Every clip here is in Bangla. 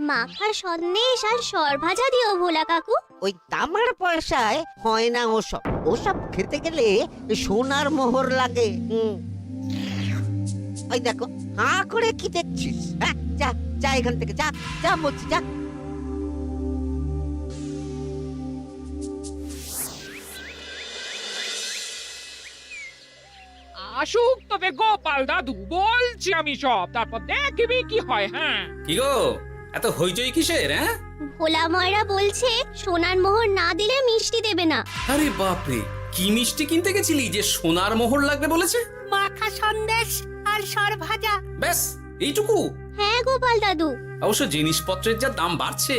মাখা সন্দেশ আর সরভাজা দিও ভোলা কাকু। ওই তামার পয়সায় হয় না ওসব। ওসব খেতে গেলে সোনার মোহর লাগে। ওই দেখো, হাঁ করে কি দেখছিস? হ্যাঁ, যা যা এখান থেকে, যা যা বলছি, যা। আসুক তবে গোপাল দাদু, বলছি আমি সব, তারপর দেখবি কি হয়। হ্যাঁ, কি গো, এত হইচই কিসের? হ্যাঁ, ভোলা ময়রা বলছে সোনার মোহর না দিলে মিষ্টি দেবে না। আরে বাপরে, কি মিষ্টি কিনতে গেছিলি যে সোনার মোহর লাগবে বলেছে? মাখা সন্দেশ আর সরভাজা। ব্যাস এইটুকু? হ্যাঁ গোপাল দাদু। অবশ্য জিনিসপত্রের যা দাম বাড়ছে,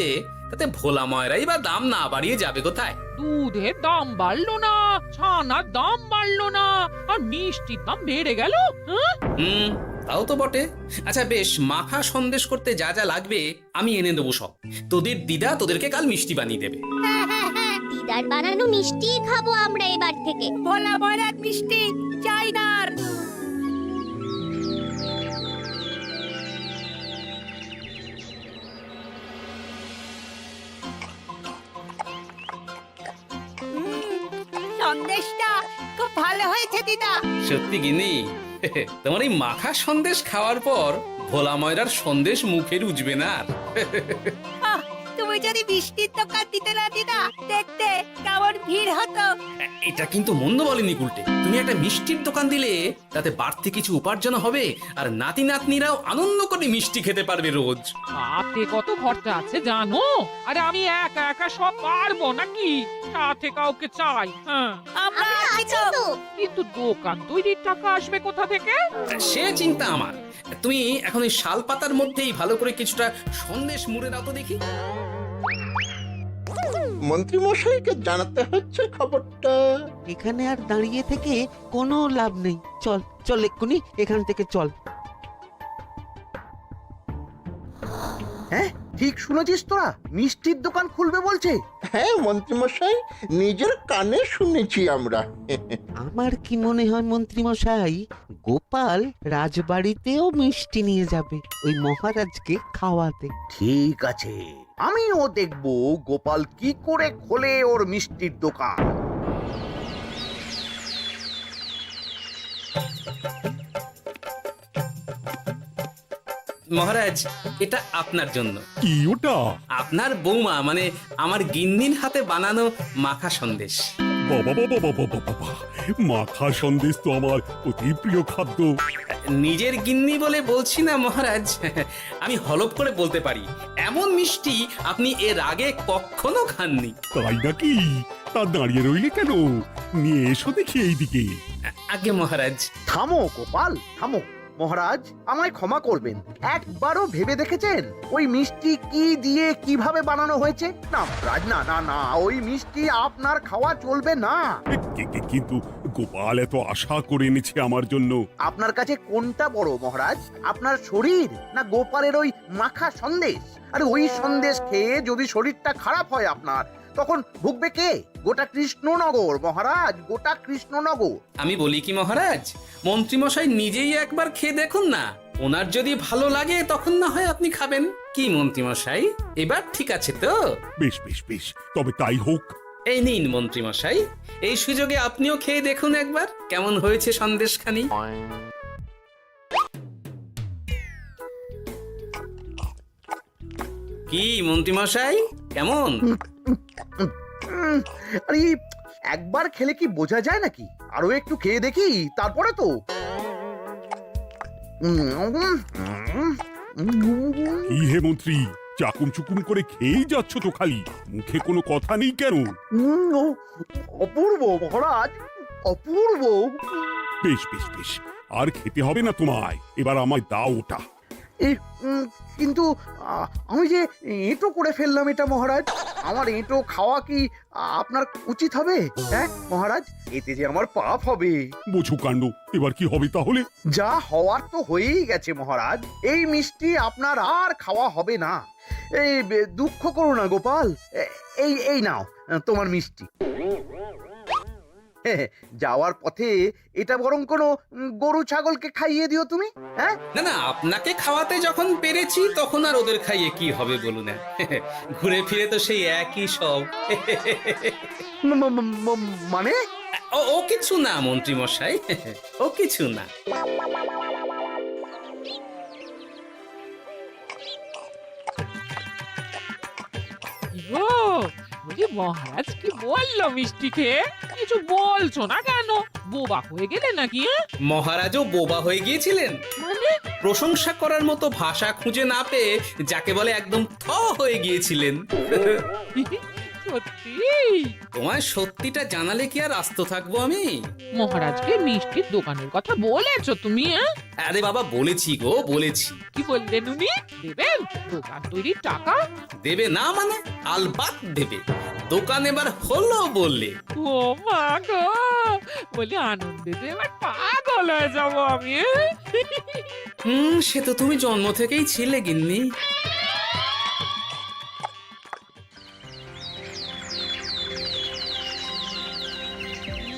তাতে ভোলা ময়রাই বা দাম না বাড়িয়ে যাবে কোথায়? দুধের দাম বাড়লো না, ছানার দাম বাড়লো না, আর মিষ্টির দাম বেড়ে গেল। হ্যাঁ, তাও তো বটে। আচ্ছা বেশ, মাখা সন্দেশ করতে যা যা লাগবে আমি এনে দেবো সব। তোদের দিদা তোদেরকে কাল মিষ্টি বানিয়ে দেবে। দিদার বানানো মিষ্টি খাবো আমরা এবার থেকে। ভোলা ময়রার মিষ্টি চাই না আর। সন্দেশটা খুব ভালো হয়েছে দিদা। সত্যি গিনি, তোমার এই মাখা সন্দেশ খাওয়ার পর ভোলা ময়রার সন্দেশ মুখে রুজবে না আর। আহ, তুমি যদি মিষ্টির দোকান দিতে না দিদা, দেখতে কেমন ভিড় হতো। এটা কিন্তু মন্দ বলেনি গুলটে। তুমি একটা মিষ্টির দোকান দিলে তাতে বাড়তি কিছু উপার্জন হবে, আর নাতি নাতনিরাও আনন্দ করে মিষ্টি খেতে পারবে রোজ। তাতে কত খরচা আছে জানো? আরে আমি একা একা সব পারবো নাকি? সাথে কাউকে চাই। হ্যাঁ, আমরা আমরা আছি আছি তো। তো। কিন্তু দোকান তৈরির টাকা আসবে কোথা থেকে? সে চিন্তা আমার। তুমি এখন ওই শাল পাতার মধ্যেই ভালো করে কিছুটা সন্দেশ মুড়ে দাও তো দেখি। মন্ত্রী মশাইকে জানাতে হচ্ছে খবরটা। এখানে আর দাঁড়িয়ে থেকে কোনো লাভ নেই। চল চল, এক্ষুনি এখান থেকে চল। হ্যাঁ, ঠিক শুনেছিস তোরা, মিষ্টির দোকান খুলবে বলছে। হ্যাঁ মন্ত্রী মশাই, নিজের কানে শুনেছি আমরা। আমার কি মনে হয় মন্ত্রী মশাই, গোপাল রাজবাড়িতেও মিষ্টি নিয়ে যাবে ওই মহারাজকে খাওয়াতে। ঠিক আছে, আমিও দেখবো গোপাল কি করে খোলে ওর মিষ্টির দোকান। মহারাজ, এটা আপনার জন্য। কি ওটা? আপনার বৌমা মানে আমার গিন্নির হাতে বানানো মাখা সন্দেশ। বাবা বাবা বাবা বাবা বাবা, মাখা সন্দেশ তো আমার অতি প্রিয় খাদ্য। নিজের গিন্নি বলে বলছি না মহারাজ, আমি হলপ করে বলতে পারি এমন মিষ্টি আপনি এর আগে কখনো খাননি। তাই নাকি? তা দাঁড়িয়ে রইলে কেন? নিয়ে এসো দেখি এইদিকে। আগে মহারাজ। থামো গোপাল, থামো। মহারাজ, আমায় ক্ষমা করবেন, একবারও ভেবে দেখেছেন ওই মিষ্টি কি দিয়ে কিভাবে বানানো হয়েছে? না মহারাজ, না না না, ওই মিষ্টি আপনার খাওয়া চলবে না। কিন্তু গোপাল এত আশা করে এনেছে আমার জন্য। আপনার কাছে কোনটা বড় মহারাজ, আপনার শরীর না গোপালের ওই মাখা সন্দেশ? আরে ওই সন্দেশ খেয়ে যদি শরীরটা খারাপ হয় আপনার, তখন ভুগবে কে? গোটা কৃষ্ণনগর মহারাজ, গোটা কৃষ্ণনগর। আমি বলি কি মহারাজ, মন্ত্রীমশাই নিজেই একবার খেয়ে দেখুন না। ওনার যদি ভালো লাগে তখন না হয় আপনি খাবেন। কি মন্ত্রীমশাই, এবার ঠিক আছে তো? বেশ বেশ বেশ, তবে তাই হোক। এই নিন মন্ত্রীমশাই, এই সুযোগে আপনিও খেয়ে দেখুন একবার কেমন হয়েছে সন্দেশখানি। কি মন্ত্রীমশাই, কেমন? আরে একবার খেলে কি বোঝা যায় নাকি? আরো একটু খেয়ে দেখি তারপরে তো। কি হে মন্ত্রী, চাকুম চুকুম করে খেয়েই যাচ্ছ তো খালি, মুখে কোনো কথা নেই কেন? অপূর্ব মহারাজ, অপূর্ব। বেশ বেশ বেশ, আর খেতে হবে না তোমায়, এবার আমায় দাও ওটা। কিন্তু আমি যে এঁটো করে ফেললাম এটা মহারাজ, আমার এঁটো খাওয়া কি আপনার উচিত হবে? হ্যাঁ মহারাজ, এতে যে আমার পাপ হবে। বোঝো কাণ্ড, এবার কি হবে তাহলে? যা হওয়ার তো হয়েই গেছে মহারাজ, এই মিষ্টি আপনার আর খাওয়া হবে না। এই দুঃখ করো না গোপাল, এই এই নাও তোমার মিষ্টি। যাওয়ার পথে এটা বরং কোনো গরু ছাগলকে খাইয়ে দিও তুমি। হ্যাঁ, না না, আপনাকে খাওয়াতে যখন পেরেছি তখন আর ওদের খাইয়ে কি হবে বলুন না। ঘুরে ফিরে তো সেই একই সব। মানে ও কিছু না মন্ত্রী মশাই, ও কিছু না। ও বলি মহারাজ কি বললো মিষ্টি খেয়ে? কিছু বলছো না কেন? বোবা হয়ে গেলে নাকি? মহারাজও বোবা হয়ে গিয়েছিলেন? মানে প্রশংসা করার মতো ভাষা খুঁজে না পেয়ে যাকে বলে একদম থ হয়ে গিয়েছিলেন। সত্যি? তোমার সত্যিটা জানালে কি আর আস্ত থাকবো আমি? মহারাজকে মিষ্টির দোকানের কথা বলেছো তুমি? আরে বাবা, বলেছি গো, বলেছি। কি বললেন উনি? দেবেন দোকান তৈরির টাকা? দেবে না মানে? আলবাত দেবে। দোকান এবার হলো বললে। ও মা গো, বলি আনন্দেতে এবার পাগল হয়ে যাবো আমি। সে তো তুমি জন্ম থেকেই ছিলে গিন্নি।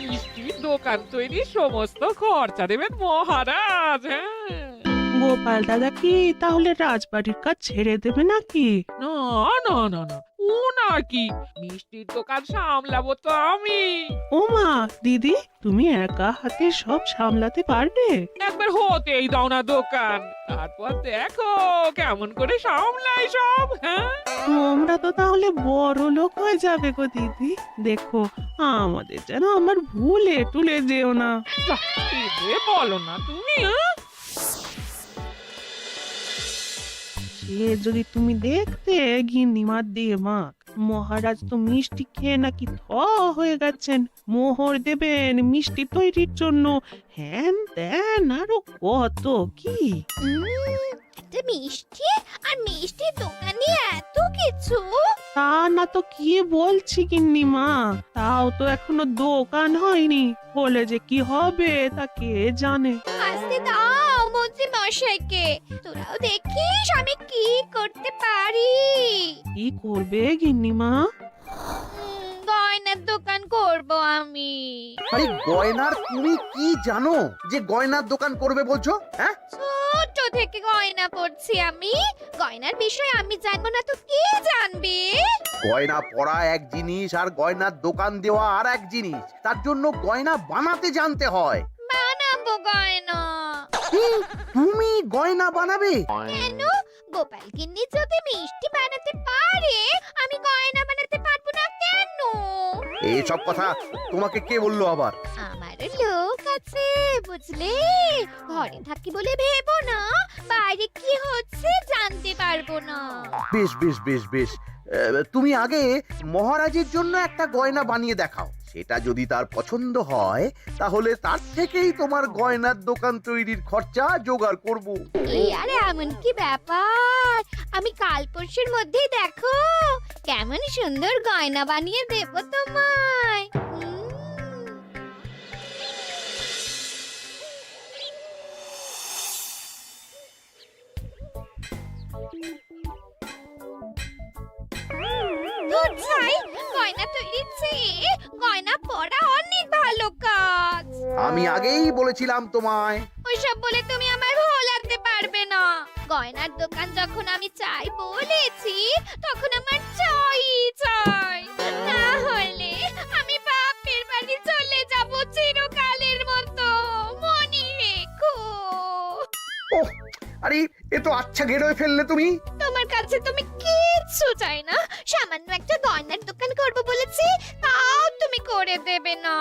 মিষ্টির দোকান তৈরির সমস্ত খরচা দেবেন মহারাজ। হ্যাঁ, গোপাল দাদা কি তাহলে রাজবাড়ির কাজ ছেড়ে দেবে নাকি? না না না না, ও নাকি, মিষ্টির দোকান সামলাবো তো আমি। ওমা দিদি, তুমি একা হাতে সব সামলাতে পারবে? একবার হতেই দাও না দোকান, তারপর দেখো কেমন করে সামলাই সব। হ্যাঁ, তোমরা তো তাহলে বড় লোক হয়ে যাবে গো দিদি। দেখো আমাদের যেন আমার ভুলে টুলে যেও না। যাহ, কি যে বলো না তুমি। হ্যাঁ? সে যদি তুমি দেখতে গিন্নিমার দিয়ে মাক, মহারাজ তো মিষ্টি খেয়ে নাকি থ হয়ে গেছেন। মোহর দেবেন মিষ্টি তৈরির জন্য, হ্যান ত্যান আরো কত কি। একটা মিষ্টি আর মিষ্টির দোকানে এত কিছু। তা না তো কি বলছি গিন্নিমা, তাও তো এখনো দোকান হয়নি, বলে যে কি হবে তা কে জানে। আসতে দাও মন্ত্রী মশাইকে, তোরাও দেখিস আমি কি করতে পারি। কি করবে গিন্নিমা? গয়নার দোকান করব আমি। আরে গয়নার তুমি কি জানো যে গয়নার দোকান করবে বলছো? হ্যাঁ, ছোট থেকে গয়না পড়ছি আমি, গয়নার বিষয় আমি জানবো না তো কে জানবে? গয়না পরা এক জিনিস আর গয়নার দোকান দেওয়া আর এক জিনিস। তার জন্য গয়না বানাতে জানতে হয়। বানাবো গয়না। তুমি গয়না বানাবে? কেন? গোপাল গিন্নি যদি মিষ্টি বানাতে পারে, আমি গয়না বানাতে পারবো না কেন? এইসব কথা তোমাকে কে বললো আবার? আমার লোক আছে বুঝলে, ঘরে থাকি বলে ভেবো না, বাইরে কি হচ্ছে জানতে পারবো না। বেশ বেশ বেশ বেশ, তুমি আগে মহারাজের জন্য একটা গয়না বানিয়ে দেখাও। সেটা যদি তার পছন্দ হয় তাহলে তার থেকেই তোমার গয়নার দোকান তৈরির খরচা জোগাড় করব। এই আরে এমন কি ব্যাপার, আমি কাল পরশুর মধ্যেই দেখো কেমন সুন্দর গয়না বানিয়ে দেব তোমায়। ধুর ছাই, গয়না তৈরির চেয়ে গয়না পরা অনেক ভালো কাজ। আমি আগেই বলেছিলাম তোমায়। ওইসব বলে তুমি আমার ভোলাতে পারবে না। গয়নার দোকান যখন আমি চাই বলেছি, তখন আমার চাই চাই, না হলে আমি বাপের বাড়ি চলে যাব চিরকালের মতো, মনে রেখো। ওহ, আরে এ তো আচ্ছা গেরোয় ফেললে তুমি। তোমার কাছে তুমি কিচ্ছু চাই না, সামান্য একটা গয়নার দোকান করব বলেছি, তাও তুমি করে দেবে না।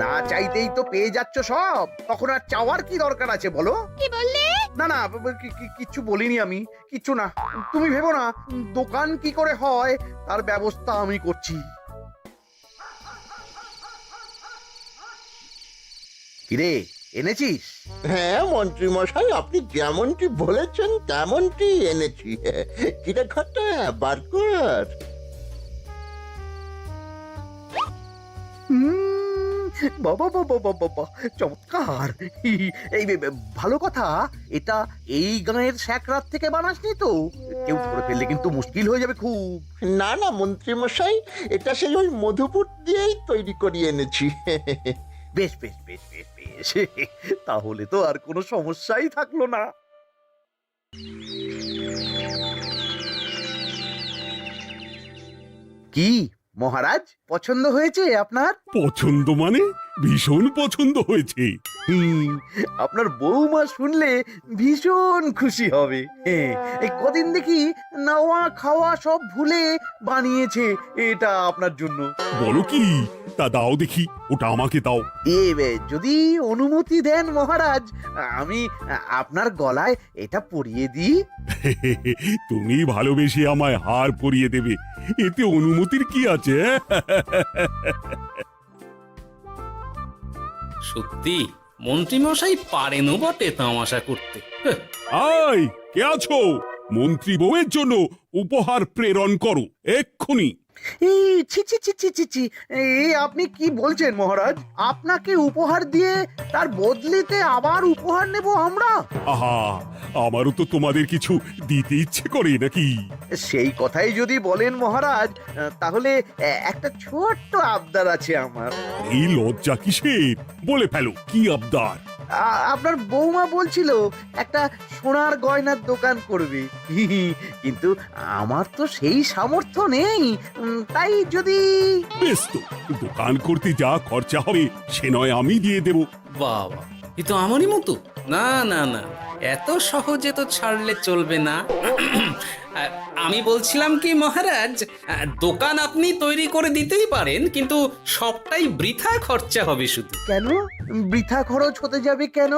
না চাইতেই তো পেয়ে যাচ্ছ সব, তখন আর চাওয়ার কি দরকার আছে বলো? কি বললে? না না, কিচ্ছু বলিনি আমি, কিচ্ছু না। তুমি ভেবো না, দোকান কি করে হয় তার ব্যবস্থা আমি করছি। কিরে, এনেছিস? হ্যাঁ মন্ত্রী মশাই, আপনি যেমনটি বলেছেন তেমনটি এনেছি। কিরে ঘটা, বার কর। বাবা বাবা বাবা বাবা, চমৎকার। এই ভালো কথা, এটা এই গাঁয়ের স্যাকরাত থেকে বানাসনি তো? কেউ ধরে ফেললে কিন্তু মুশকিল হয়ে যাবে খুব। না না মন্ত্রী মশাই, এটা সেই ওই মধুপুর দিয়েই তৈরি করিয়ে এনেছি। বেশ বেশ বেশ বেশ বেশ, তাহলে তো আর কোনো সমস্যাই থাকলো না। কি মহারাজ, পছন্দ হয়েছে আপনার? পছন্দ মানে ভীষণ পছন্দ হয়েছে। আপনার বৌমা শুনলে ভীষণ খুশি হবে। এই কদিন দেখি নাওয়া খাওয়া সব ভুলে বানিয়েছে এটা আপনার জন্য। বলো কি, তা দাও দেখি, ওটা আমাকে দাও। যদি অনুমতি দেন মহারাজ, আমি আপনার গলায় এটা পরিয়ে দিই। তুমি ভালোবেসে আমায় হার পরিয়ে দেবে, এতে অনুমতির কি আছে? সত্যি মন্ত্রী মশাই পারেনও বটে তামাশা করতে। আয়, কে আছো? মন্ত্রী বউয়ের জন্য উপহার প্রেরণ করো এক্ষুনি। এই ছি ছি ছি ছি ছি ছি, এই আপনি কি বলছেন মহারাজ? আপনাকে উপহার দিয়ে তার বদলেতে আবার উপহার নেব আমরা? আহা, আমারও তো তোমাদের কিছু দিতে ইচ্ছে করে নাকি? সেই কথাই যদি বলেন মহারাজ, তাহলে একটা ছোট্ট আবদার আছে আমার। এই লজ্জা কিসের? বলে ফেলো, কি আবদার? আপনার বৌমা বলছিল একটা সোনার গয়নার দোকান করবে, কিন্তু আমার তো সেই সামর্থ্য নেই। তাই যদি... বেশ তো, দোকান করতে যা খরচা হবে সে নয় আমি দিয়ে দেব। বাবা, এ তো আমারই মতো। না না না, এত সহজে তো ছাড়লে চলবে না। আমি বলছিলাম কি মহারাজ, দোকান আপনি তৈরি করে দিতেই পারেন, কিন্তু সবটাই বৃথা খরচা হবে শুধু। কেন বৃথা খরচ হতে যাবে কেন?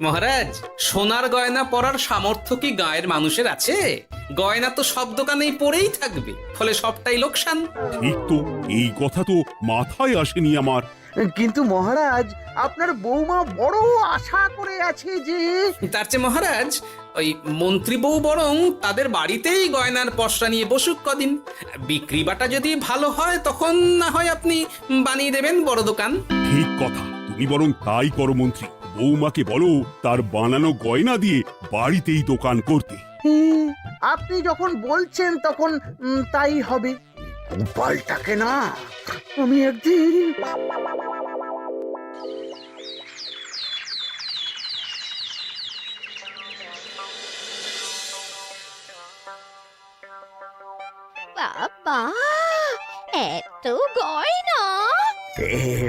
মহারাজ, সোনার গয়না পরার সামর্থ্য কি গায়ের মানুষের আছে? গয়না তো সব দোকানেই পড়েই থাকবে, ফলে সবটাই লোকসান। ঠিক তো, এই কথা তো মাথায় আসেনি আমার। কিন্তু মহারাজ, আপনার বৌমা বড় আশা করে আছে যে... তার চেয়ে মহারাজ, ওই মন্ত্রী বউ বরং তাদের বাড়িতেই গয়নার পসরা নিয়ে বসুক কদিন। বিক্রি বাটা যদি ভালো হয় তখন না হয় আপনি বানিয়ে দেবেন বড় দোকান। ঠিক কথা, তুমি বরং তাই করো মন্ত্রী। বৌমাকে বলো তার বানানো গয়না দিয়ে বাড়িতেই দোকান করতে। আপনি যখন বলছেন তখন তাই হবে। গোপালটাকে না আমি একদিন... বাবা, এত গয়না!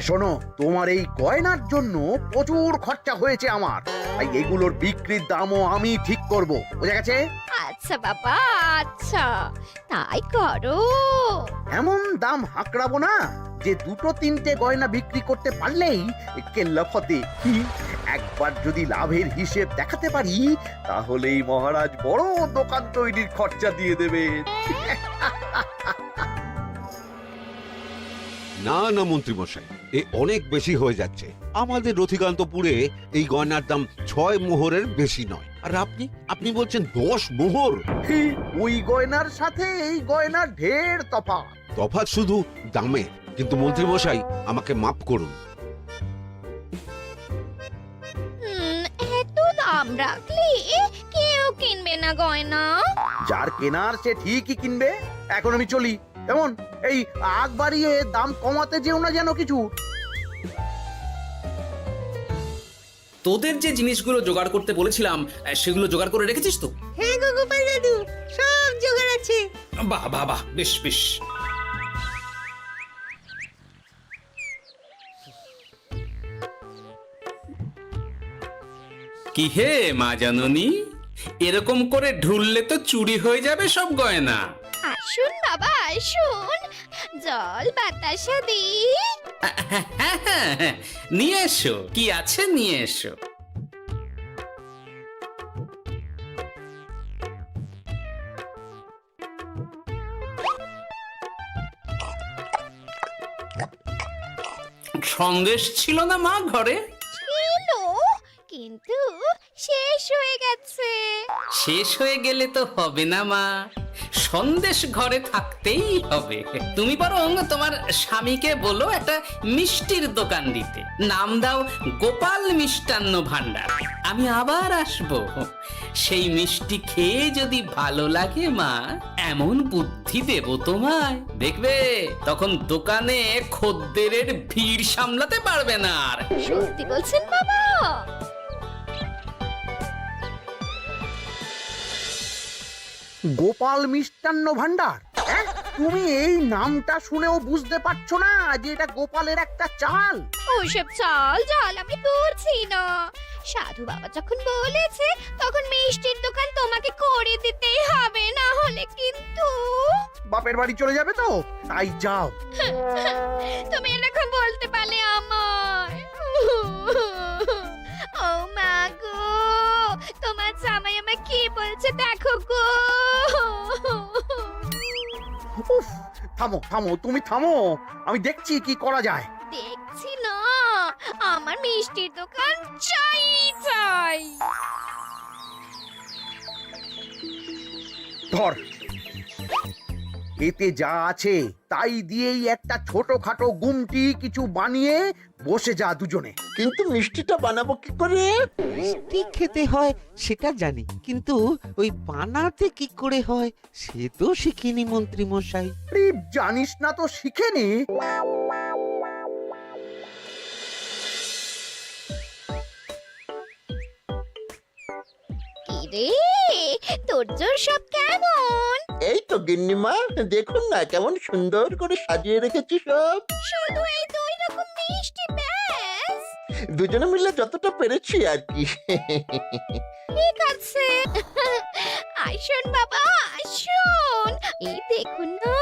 শোনো, তোমার এই গয়নার জন্য প্রচুর খরচা হয়েছে আমার, তাই এগুলোর বিক্রির দামও আমি ঠিক করব, বুঝা গেছে? আচ্ছা বাবা, আচ্ছা, তাই করো। এমন দাম হাঁকড়াবো না যে দুটো তিনটে গয়না বিক্রি করতে পারলেই কেল্লা ফতে। একবার যদি লাভের হিসেব দেখাতে পারি, তাহলেই মহারাজ বড় দোকান তৈরির খরচা দিয়ে দেবেন। না না মন্ত্রী মশাই, এ অনেক বেশি হয়ে যাচ্ছে। আমাদের রথিকান্তপুরে এই গয়নার দাম 6 মোহরের বেশি নয়, আর আপনি আপনি বলছেন 10 মোহর। ওই গয়নার সাথে এই গয়নার ঢের তফাৎ। তফাৎ শুধু দামে। কিন্তু মন্ত্রী মশাই, আমাকে মাফ করুন। এত দাম রাখলে কেউ কিনবে না গয়না। যার কেনার সে ঠিকই কিনবে। এখন আমি চলি। কেমন, এই আগ বাড়িয়ে দাম কমাতে যেও না যেন কিছু। তোদের যে জিনিসগুলো জোগাড় করতে বলেছিলাম সেগুলো জোগাড় করে রেখেছিস তো? হ্যাঁ গো গোপাল দাদু, সব জোগাড় আছে। বাহ বাহ বাহ, বেশ বেশ। কি হে মা জাননী, এরকম করে ঢুললে তো চুরি হয়ে যাবে সব গয়না। আসুন বাবা, আসুন, জল বাতাসা দি। নিয়ে এসো, কি আছে নিয়ে এসো। সন্দেশ ছিল না মা ঘরে? ছিল, কিন্তু শেষ হয়ে গেছে। শেষ হয়ে গেলে তো হবে না মা, সন্দেশ ঘরে থাকতেই হবে। তুমি বরং তোমার স্বামীকে বলো একটা মিষ্টির দোকান দিতে, নাম দাও গোপাল মিষ্টান্ন ভান্ডার। আমি আবার আসবো, সেই মিষ্টি খেয়ে যদি ভালো লাগে মা, এমন বুদ্ধি দেব তোমায়, দেখবে তখন দোকানে খদ্দেরের ভিড় সামলাতে পারবে না আর। সত্যি বলছেন বাবা? গোপাল মিষ্টান্ন ভান্ডার, হ্যাঁ? তুমি এই নামটা শুনেও বুঝতে পারছো না যে এটা গোপালের একটা চাল? ওসব চাল জাল আমি বলছি না। সাধু বাবা যখন বলেছে তখন মিষ্টির দোকান তোমাকে করে দিতেই হবে, না হলে কিন্তু বাপের বাড়ি চলে যাবে তো, তাই যাও। তুমি এরকম বলতে পারলে আমার। ও মা গো, তোমার জামাই আমায় কি বলছে দেখো গো। উফ, থামো থামো, তুমি থামো, আমি দেখছি কি করা যায়। দেখছি না, আমার মিষ্টির দোকান চাই চাই। ধর, এতে যা আছে তাই দিয়েই একটা ছোটখাটো গুমটি কিছু বানিয়ে বসে যা দুজনে। কিন্তু মিষ্টিটা বানাবো কি করে? মিষ্টি খেতে হয় সেটা জানি, কিন্তু ওই বানাতে কি করে হয় সে তো শিখিনি মন্ত্রী মশাই। আরে, জানিস না তো শিখে নে। কি রে, তোর জোর সব কেমন? এই তো গিন্নিমা, দেখুন না কেমন সুন্দর করে সাজিয়ে রেখেছি সব। শুধু এই দুই রকম মিষ্টি ব্যাস? দুজনে মিলে যতটা পেরেছি আর কি। ঠিক আছে। আসুন বাবা আসুন, এই দেখুন না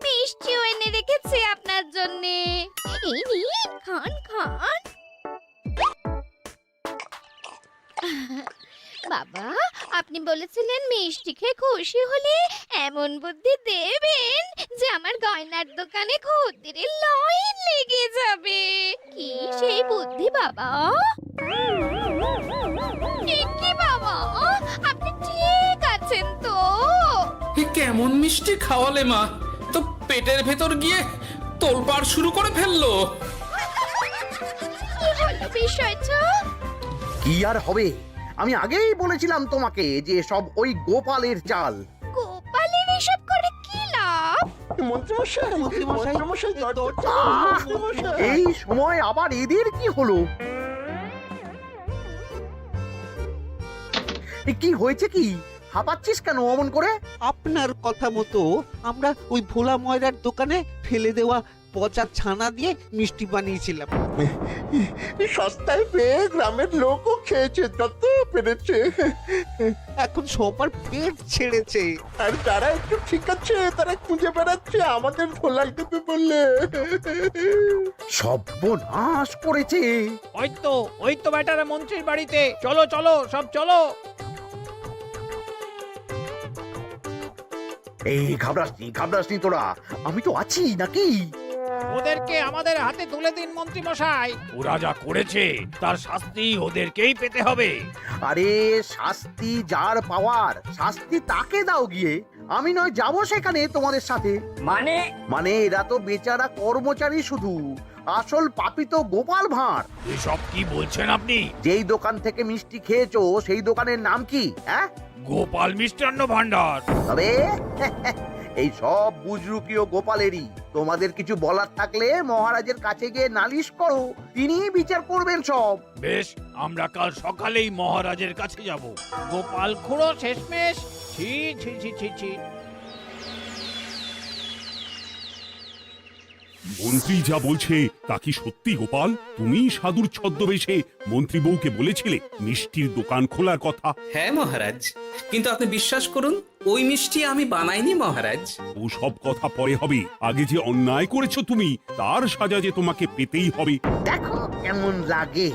মিষ্টিও এনে রেখেছি আপনার জন্য। এই নিন, খান খান। বাবা, আপনি বলেছিলেন মিষ্টি খেয়ে খুশি হলে এমন বুদ্ধি দেবেন যে আমার গয়নার দোকানে খদ্দেরের লাইন লেগে যাবে। কি সেই বুদ্ধি বাবা? কি বাবা, আপনি ঠিক আছেন তো? এ কেমন মিষ্টি খাওয়ালে মা, তো পেটের ভেতর গিয়ে তোলপাড় শুরু করে ফেললো। কি হলো বিষয়টা? কি আর হবে, আমি আগেই বলেছিলাম তোমাকে যে সব ওই গোপালের চাল। গোপালের এসব করে কি লাভ? মন্ত্রীমশাই, মন্ত্রীমশাই, মন্ত্রীমশাই, দরজা আহ! মন্ত্রীমশাই। এই সময় আবার এদের কি হলো? এ কি হয়েছে কি? হাঁপাচ্ছিস কেন অমন করে? আপনার কথা মতো আমরা ওই ভোলা ময়রার দোকানে ফেলে দেওয়া পচা ছানা দিয়ে মিষ্টি বানিয়েছিলাম। সস্তায় পেয়ে গ্রামের লোকও খেয়েছে যত পেরেছে। এখন সবার পেট ছেড়েছে। আর যারা একটু ঠিক আছে তারা খুঁজে বেড়াচ্ছে আমাদের ধোলাই দেবে বললে। সর্বনাশ করেছে। ওই তো বেটারা মন্ত্রীর বাড়িতে, চলো চলো সব চলো। এই ঘাবড়াসনি তোরা, আমি তো আছি নাকি? ওদেরকে আমাদের হাতে তুলে দিন মন্ত্রী মশাই। ওরা যা করেছে তার শাস্তি ওদেরকেই পেতে হবে। আরে, শাস্তি যার পাওয়ার শাস্তি তাকে দাও গিয়ে, আমি নয় যাবো সেখানে তোমাদের সাথে। মানে এরা তো বেচারা কর্মচারী শুধু, আসল পাপী তো গোপাল ভাঁড়। এসব কি বলছেন আপনি? যেই দোকান থেকে মিষ্টি খেয়েছো সেই দোকানের নাম কি? হ্যাঁ, গোপাল মিষ্টান্ন ভান্ডার। তবে এই সব বুজরুকিও গোপালেরই। তোমাদের কিছু বলার থাকলে মহারাজের কাছে গিয়ে নালিশ করো, তিনি বিচার করবেন সব। বেশ, আমরা কাল সকালেই মহারাজের কাছে যাব। গোপাল খুড়ো শেষমেশ। ছি ছি ছি ছি ছি। মন্ত্রী যা বলছে তা কি সত্যি গোপাল? তুমি সাধুর ছদ্মবেশে মন্ত্রী বউকে বলেছিলে মিষ্টির দোকান খোলার কথা? হ্যাঁ মহারাজ, কিন্তু আপনি বিশ্বাস করুন ওই মিষ্টি আমি বানাইনি মহারাজ। ও সব কথা পরে হবে, আগে যে অন্যায় করেছো তুমি তার সাজা যে তোমাকে পেতেই হবে। দেখো কেমন লাগে।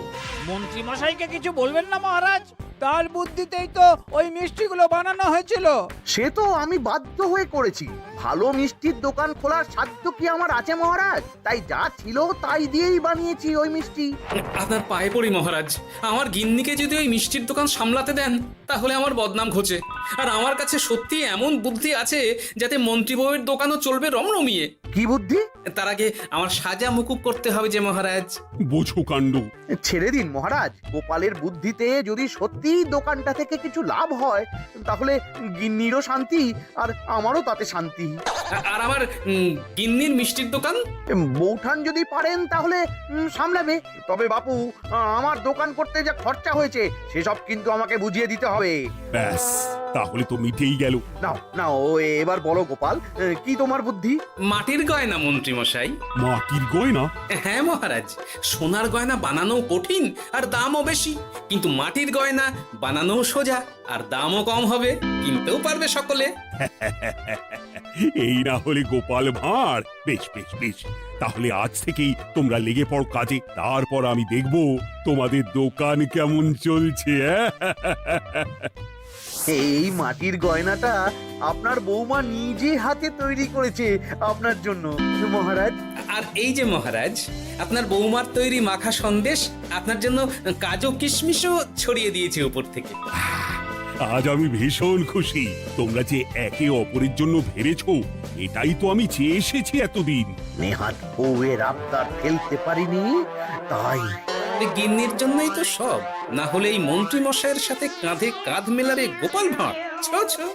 মন্ত্রী মশাইকে কিছু বলবেন না মহারাজ, তার বুদ্ধিতেই তো ওই মিষ্টিগুলো বানানো হয়েছিল। সে তো আমি বাধ্য হয়ে করেছি, ভালো মিষ্টির দোকান খোলার সাধ্য কি আমার আছে মহারাজ? তাই যা ছিল তাই দিয়েই বানিয়েছি ওই মিষ্টি। আপনার পায়ে পড়ি মহারাজ, আমার গিন্নিকে যদি ওই মিষ্টির দোকান সামলাতে দেন তাহলে আমার বদনাম ঘোচে। আর আমার কাছে সত্যি এমন বুদ্ধি আছে যাতে মন্ত্রী বউয়ের দোকানও চলবে রমরমিয়ে। কি বুদ্ধি? তার আগে আমার সাজা মুকুব করতে হবে যে মহারাজ। বোঝো কাণ্ড। ছেড়ে দিন মহারাজ, গোপালের বুদ্ধিতে যদি সত্যি দোকানটা থেকে কিছু লাভ হয় তাহলে গিন্নিরও শান্তি আর আমারও তাতে শান্তি। আর আমার গিন্নির মিষ্টির দোকান বৌঠান যদি পারেন তাহলে সামলাবে। তবে বাপু, আমার দোকান করতে যা খরচা হয়েছে সেসব কিন্তু আমাকে বুঝিয়ে দিতে হবে। ব্যাস, তাহলে তো মিটেই গেল। নাও নাও, এবার বলো গোপাল, কি তোমার বুদ্ধি? মাটির গয়না মন্ত্রী মশাই। মাটির গয়না? হ্যাঁ মহারাজ, সোনার গয়না বানানো কঠিন আর দামও বেশি, কিন্তু মাটির গয়না বানানো সোজা আর দামও কম হবে, কিনতেও পারবে সকলে। এই না হলে গোপাল ভাঁড়। বেশ বেশ বেশ, তাহলে আজ থেকেই তোমরা লেগে পড়ো কাজে, তারপর আমি দেখব তোমাদের দোকান কেমন চলছে। এই মাটির গয়নাটা আপনার বৌমা নিজে হাতে তৈরি করেছে আপনার জন্য মহারাজ। আর এই যে মহারাজ, আপনার বৌমার তৈরি মাখা সন্দেশ আপনার জন্য কাজু কিশমিশও ছড়িয়ে দিয়েছে উপর থেকে। আজ আমি ভীষণ খুশি। তোমরা যে একে অপরের জন্য ভেবেছো, এটাই তো আমি চেয়ে এসেছি এতদিন। নেহাত বউয়ের আবদার ফেলতে পারিনি, তাই গিন্নির জন্যই তো সব, না হলে এই মন্ত্রী মশাইয়ের সাথে কাঁধে কাঁধ মেলারে গোপাল ভাঁড়। ছো ছো।